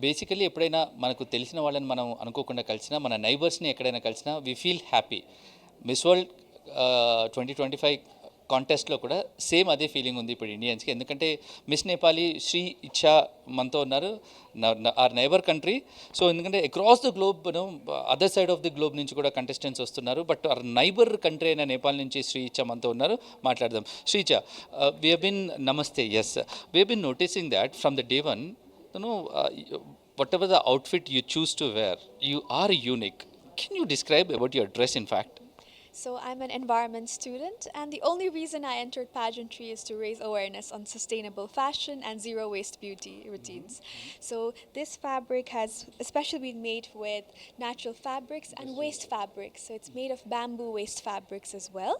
Basically ఎప్పుడైనా మనకు తెలిసిన వాళ్ళని మనం అనుకోకుండా కలిసినా, మన నైబర్స్‌ని ఎక్కడైనా కలిసినా we feel happy. Miss world 2025 కాంటెస్ట్‌లో కూడా సేమ్ అదే ఫీలింగ్ ఉంది ఇప్పుడు ఇండియన్స్‌కి. ఎందుకంటే మిస్ నేపాలి శ్రీ ఇచ్చా మనతో ఉన్నారు. Our neighbour country. సో ఎందుకంటే across the globe other side of the globe నుంచి కూడా కంటెస్టెంట్స్ వస్తున్నారు. బట్ ఆర్ నైబర్ కంట్రీ అయిన నేపాల్ నుంచి శ్రీ ఇచ్చా మనతో ఉన్నారు. మాట్లాడదాం. Shri Ichha, we have been namaste. Yes, we have been noticing that from the day one, whatever the outfit you choose to wear, you are unique. Can you describe about your dress, in fact? So I'm an environment student, and the only reason I entered pageantry is to raise awareness on sustainable fashion and zero waste beauty routines. So this fabric has especially been made with natural fabrics and waste fabrics. So it's made of bamboo waste fabrics as well.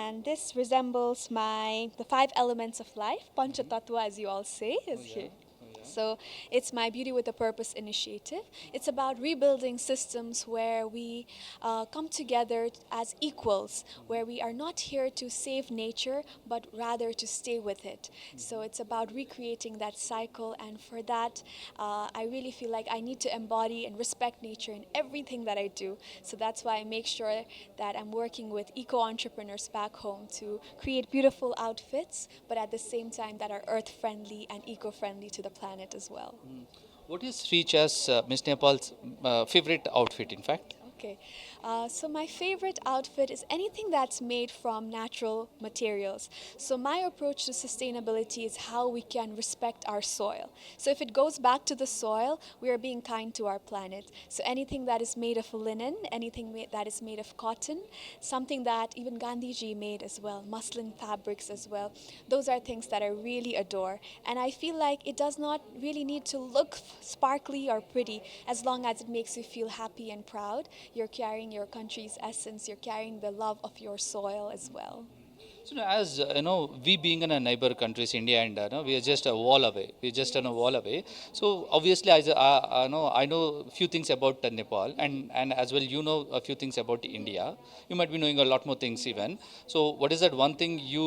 And this resembles the five elements of life, Panchatattva as you all say, is here. So it's my Beauty with a Purpose initiative. It's about rebuilding systems where we come together as equals, where we are not here to save nature, but rather to stay with it. So it's about recreating that cycle, and for that, I really feel like I need to embody and respect nature in everything that I do. So that's why I make sure that I'm working with eco-entrepreneurs back home to create beautiful outfits, but at the same time that are earth-friendly and eco-friendly to the planet as well. What is Sri Cha's, Miss Nepal's favorite outfit, in fact? Okay, so my favorite outfit is anything that's made from natural materials. So my approach to sustainability is how we can respect our soil. So if it goes back to the soil, we are being kind to our planet. So anything that is made of linen, anything that is made of cotton, something that even Gandhiji made as well, muslin fabrics as well, those are things that I really adore. And I feel like it does not really need to look sparkly or pretty as long as it makes you feel happy and proud. You're carrying your country's essence, you're carrying the love of your soil as well. So, as we being in a neighbor countries, India and we are just a wall away. We're just on a wall away. So, obviously, I know a few things about Nepal, and as well, you know a few things about India. You might be knowing a lot more things even. So, what is that one thing you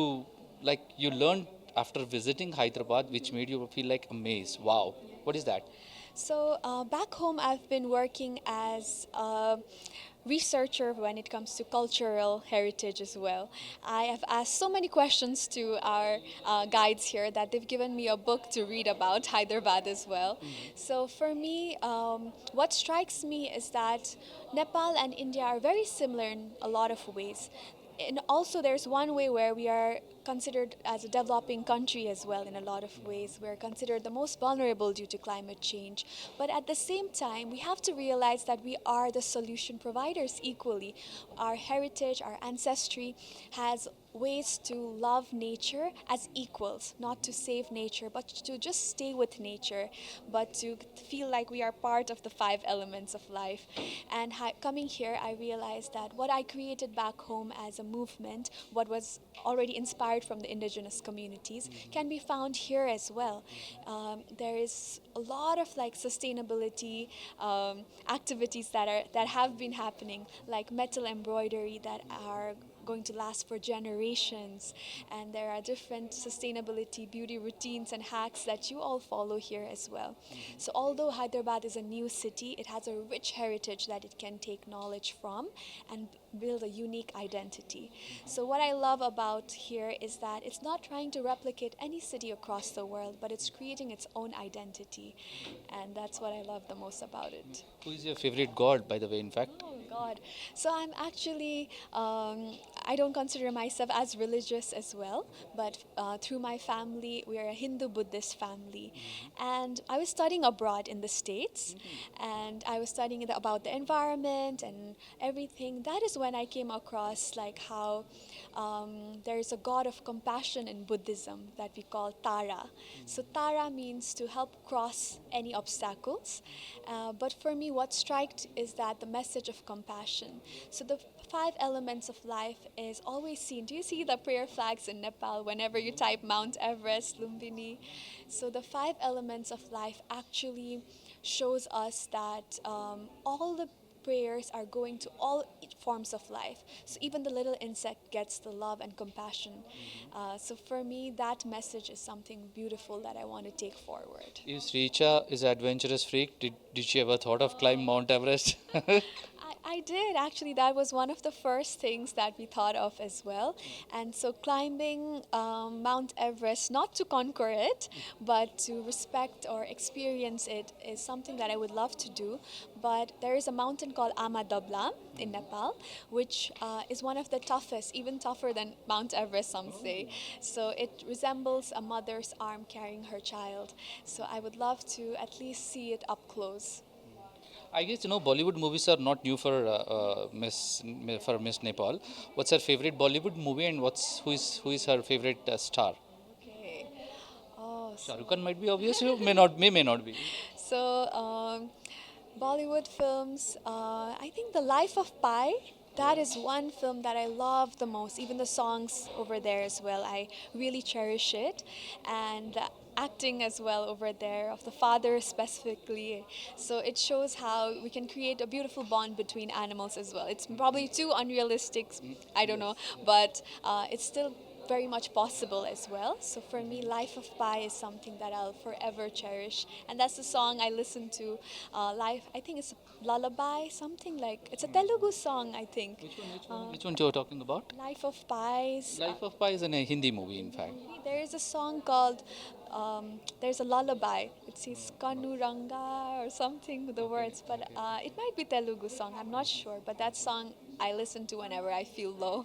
learned after visiting Hyderabad, which made you feel like amazed? Wow, what is that? So back home, I've been working as a researcher when it comes to cultural heritage as well. I have asked so many questions to our guides here that they've given me a book to read about Hyderabad as well. So for me, what strikes me is that Nepal and India are very similar in a lot of ways. And also there's one way where we are considered as a developing country as well in a lot of ways. We're considered the most vulnerable due to climate change. But at the same time, we have to realize that we are the solution providers equally. Our heritage, our ancestry has ways to love nature as equals, not to save nature, but to just stay with nature, but to feel like we are part of the five elements of life. And coming here, I realized that what I created back home as a movement, what was already inspired from the indigenous communities, can be found here as well. There is a lot of like sustainability activities that have been happening, like metal embroidery that are going to last for generations, and there are different sustainability beauty routines and hacks that you all follow here as well. So although Hyderabad is a new city, it has a rich heritage that it can take knowledge from and build a unique identity. So what I love about here is that it's not trying to replicate any city across the world, but it's creating its own identity, and that's what I love the most about it. Who is your favorite god, by the way, in fact? Oh God! So I'm actually I don't consider myself as religious as well, but through my family, we are a Hindu Buddhist family, and I was studying abroad in the States, and I was studying about the environment and everything. That is when I came across like how there is a god of compassion in Buddhism that we call Tara. So Tara means to help cross any obstacles, but for me, what struck is that the message of compassion. So the five elements of life is always seen. Do you see the prayer flags in Nepal whenever you type Mount Everest, Lumbini? So the five elements of life actually shows us that all the prayers are going to all forms of life. So even the little insect gets the love and compassion. So for me, that message is something beautiful that I want to take forward. Is Richa is an adventurous freak? Did she ever thought of climb Mount Everest? I did actually. That was one of the first things that we thought of as well. And so climbing Mount Everest, not to conquer it, but to respect or experience it, is something that I would love to do. But there is a mountain called Amadablam in Nepal, which is one of the toughest, even tougher than Mount Everest, some say. So it resembles a mother's arm carrying her child. So I would love to at least see it up close. I guess Bollywood movies are not new for Miss Nepal. What's her favorite Bollywood movie, and who is her favorite star? Okay. Oh, Shah so Rukh Khan might be obvious. You may not be. So, Bollywood films, I think The Life of Pi, that is one film that I love the most. Even the songs over there as well, I really cherish it. And the acting as well over there, of the father specifically. So it shows how we can create a beautiful bond between animals as well. It's probably too unrealistic, I don't know, but it's still very much possible as well. So for me, Life of Pi is something that I'll forever cherish, and that's the song I listen to. Life, I think it's a lullaby, something like it's a Telugu song, I think. Which one you are talking about? Life of Pi's. Life of Pi is in a Hindi movie, in fact. There is a song called. There's a lullaby. It says Kanu Ranga or something with the words, but it might be Telugu song. I'm not sure, but that song I listen to whenever I feel low.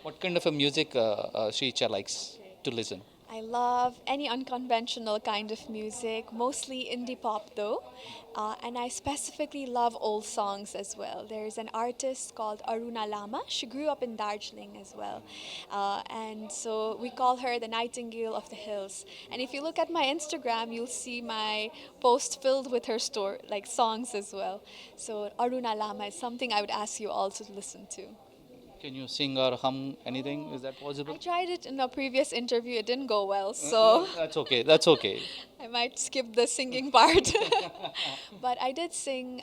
What kind of a music Sricha likes to listen? I love any unconventional kind of music, mostly indie pop though. And I specifically love old songs as well. There's an artist called Aruna Lama. She grew up in Darjeeling as well. And so we call her the Nightingale of the Hills. And if you look at my Instagram, you'll see my post filled with her like songs as well. So Aruna Lama is something I would ask you all to listen to. Can you sing or hum anything? Is that I possible? tried it in a previous interview, it didn't go well, so That's okay. That's okay. I might skip the singing part. But I did sing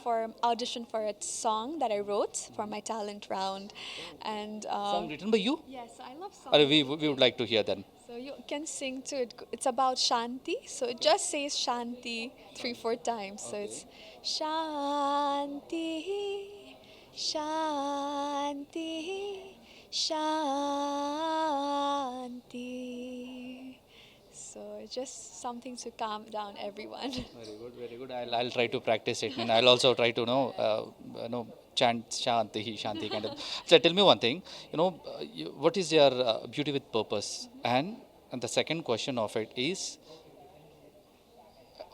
for audition for a song that I wrote for my talent round, and Song written by you? yes, I love Or songs. we would like to hear then. So you can sing too. It's about Shanti, so it just says Shanti 3-4 times. So it's Shanti, Shanti, Shanti. So it's just something to calm down everyone. Very good, very good. I'll try to practice it, and I'll also try to chant Shanti, Shanti kind of. So tell me one thing. What is your beauty with purpose? And the second question of it is,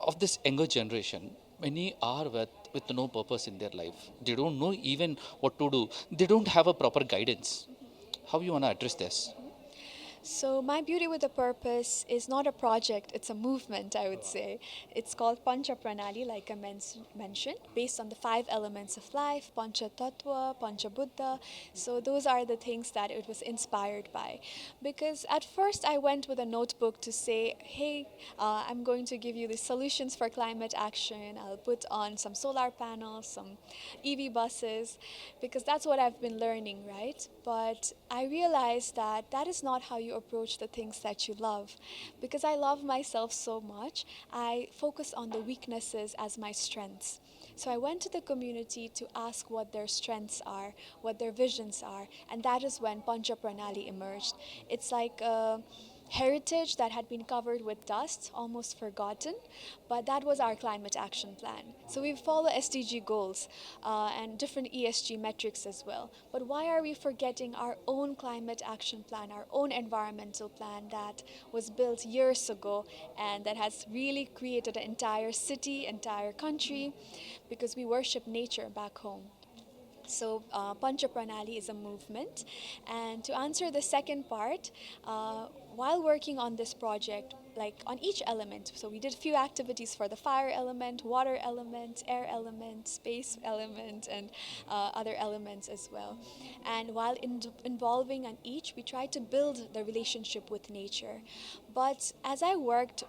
of this younger generation, many are with no purpose in their life. They don't know even what to do. They don't have a proper guidance. How you wanna address this? So, my beauty with a purpose is not a project, it's a movement, I would say. It's called Pancha Pranali, like I mentioned, based on the 5 elements of life, Pancha Tattva, Pancha Buddha. So, those are the things that it was inspired by. Because at first, I went with a notebook to say, hey, I'm going to give you the solutions for climate action. I'll put on some solar panels, some EV buses, because that's what I've been learning, right? But I realized that that is not how you approach the things that you love. Because I love myself so much, I focus on the weaknesses as my strengths. So I went to the community to ask what their strengths are, what their visions are, and that is when Pancha Pranali emerged. It's like a heritage that had been covered with dust, almost forgotten, but that was our climate action plan. So we follow SDG goals and different ESG metrics as well. But why are we forgetting our own climate action plan, our own environmental plan that was built years ago and that has really created an entire city, entire country, because we worship nature back home. So, Pancha Pranali is a movement. And to answer the second part, while working on this project, like on each element. So we did a few activities for the fire element, water element, air element, space element, and other elements as well. And while involving on each, we tried to build the relationship with nature. But as I worked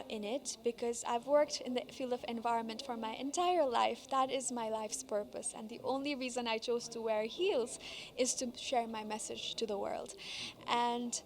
in it, because I've worked in the field of environment for my entire life, that is my life's purpose. And the only reason I chose to wear heels is to share my message to the world. And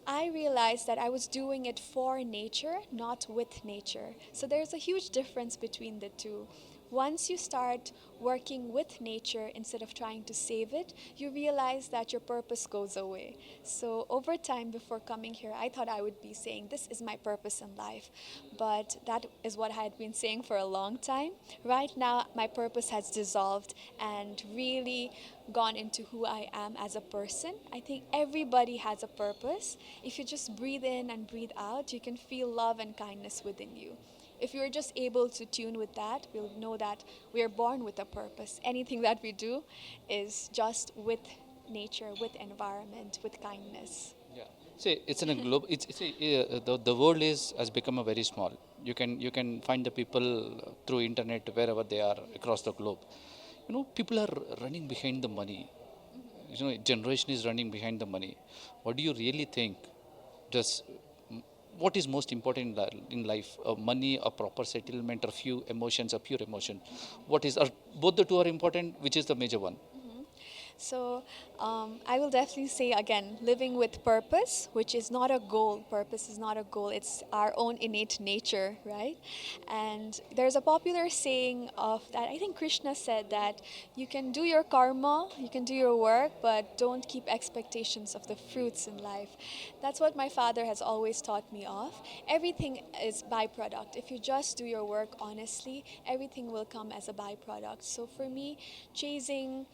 I realized that I was doing it for nature, not with nature. So there's a huge difference between the two. Once you start working with nature instead of trying to save it, you realize that your purpose goes away. So over time, before coming here, I thought I would be saying, this is my purpose in life. But that is what I had been saying for a long time. Right now, my purpose has dissolved and really gone into who I am as a person. I think everybody has a purpose. If you just breathe in and breathe out, you can feel love and kindness within you. If you're just able to tune with that, we'll know that we are born with a purpose. Anything that we do is just with nature, with environment, with kindness. Yeah. See, it's in a globe. The world is has become a very small. You can find the people through internet wherever they are across the globe. People are running behind the money. Generation is running behind the money. What do you really think? Does what is most important in life? Money, a proper settlement, or few emotions, a pure emotion? What is? Or both the two are important. Which is the major one? So I will definitely say again, living with purpose, which is not a goal. Purpose is not a goal. It's our own innate nature, right? And there's a popular saying of that. I think Krishna said that you can do your karma, you can do your work, but don't keep expectations of the fruits in life. That's what my father has always taught me of. Everything is byproduct. If you just do your work honestly, everything will come as a byproduct. So for me, chasing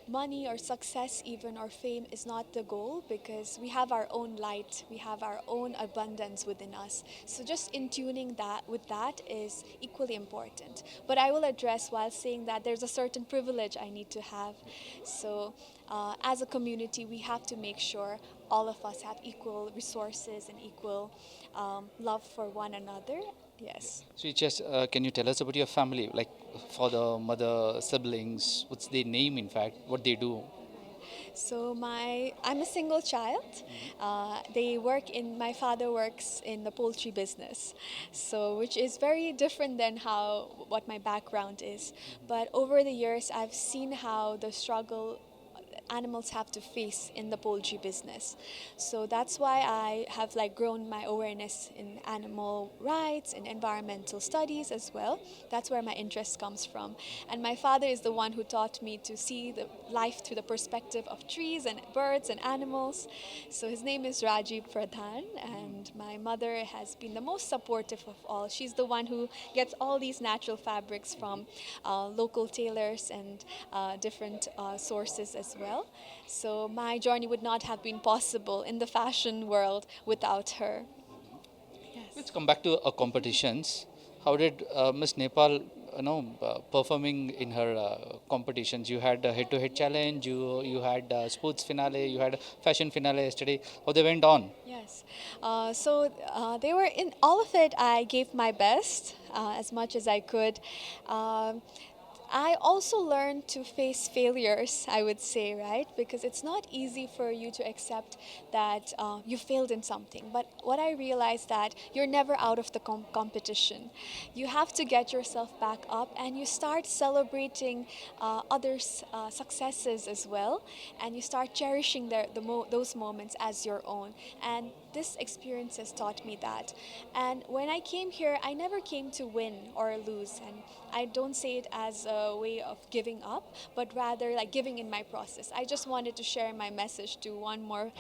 money or success even or fame is not the goal, because we have our own light, we have our own abundance within us. So just in tuning that with that is equally important. But I will address while saying that there's a certain privilege I need to have. So as a community, we have to make sure all of us have equal resources and equal love for one another. Yes. So, just can you tell us about your family, like father, mother, siblings? What's their name? In fact, what they do? So I'm a single child. They work in my father works in the poultry business, so which is very different than how what my background is. But over the years, I've seen how the struggle animals have to face in the poultry business. So that's why I have like grown my awareness in animal rights and environmental studies as well. That's where my interest comes from. And my father is the one who taught me to see the life through the perspective of trees and birds and animals. So his name is Rajiv Pradhan, and my mother has been the most supportive of all. She's the one who gets all these natural fabrics from local tailors and different sources as well. So my journey would not have been possible in the fashion world without her. Let's Yes. come back to competitions. How did Miss Nepal, performing in her competitions? You had a head-to-head challenge. You had sports finale. You had fashion finale yesterday. How they went on? Yes. They were in all of it. I gave my best as much as I could. Um I also learned to face failures, I would say, right? Because it's not easy for you to accept that you failed in something. But what I realized that you're never out of the competition. You have to get yourself back up, and you start celebrating others' successes as well, and you start cherishing those moments as your own. And this experience has taught me that. And when I came here, I never came to win or lose. And I don't say it as a way of giving up, but rather like giving in my process. I just wanted to share my message to one more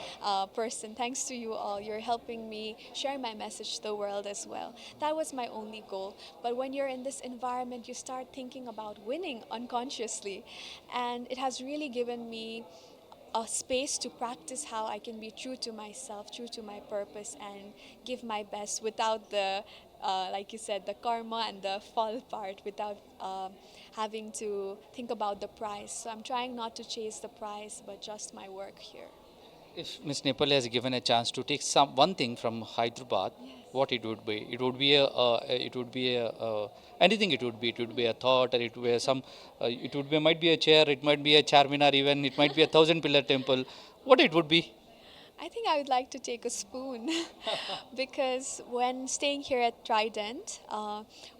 person. Thanks to you all. You're helping me share my message to the world as well. That was my only goal. But when you're in this environment, you start thinking about winning unconsciously. And it has really given me a space to practice how I can be true to myself, true to my purpose, and give my best without the, like you said, the karma and the fall part, without having to think about the prize. So I'm trying not to chase the prize, but just my work here. If Miss Nepal has given a chance to take some one thing from Hyderabad, what it would be? It would be anything. It would be. It would be a thought, or it would be some. It would be might be a chair. It might be a Charminar. Even it might be a thousand pillar temple. What it would be? I think I would like to take a spoon because when staying here at Trident,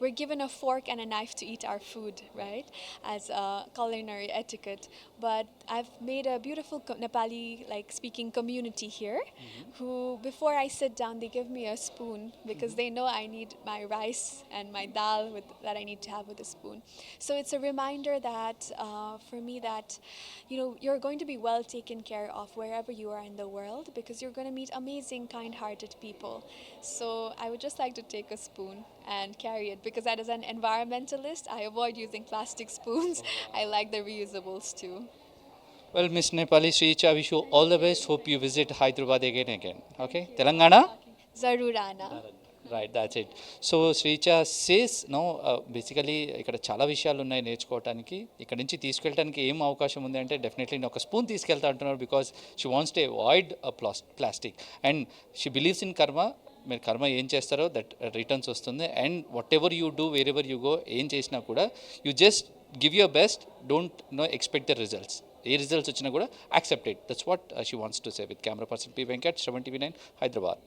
we're given a fork and a knife to eat our food, right? As a culinary etiquette. But I've made a beautiful Nepali like speaking community here who, before I sit down, they give me a spoon because they know I need my rice and my dal that I need to have with a spoon. So it's a reminder that for me that you're going to be well taken care of wherever you are in the world because you're going to meet amazing, kind-hearted people. So I would just like to take a spoon and carry it because as an environmentalist, I avoid using plastic spoons. I like the reusables too. Well, Miss Nepali Sricha, wish you all the best. Hope you visit Hyderabad again and again. Okay, Telangana. Zarurana. Right that's it. So శ్రీచ says no basically ఇక్కడ చాలా విషయాలు ఉన్నాయి నేర్చుకోవడానికి. ఇక్కడ నుంచి తీసుకెళ్ళడానికి ఏం అవకాశం ఉంది అంటే డెఫినెట్లీ నేను ఒక స్పూన్ తీసుకెళ్తా అంటున్నారు because she wants to avoid plastic and she believes in karma. మీరు కర్మ ఏం చేస్తారో దట్ రిటర్న్స్ వస్తుంది and what ever you do where ever you go ఏం చేసినా కూడా you just give your best, don't expect the results. A results వచ్చినా కూడా accept it. That's what she wants to say. With camera person P Venkat, Shravan TV9 Hyderabad.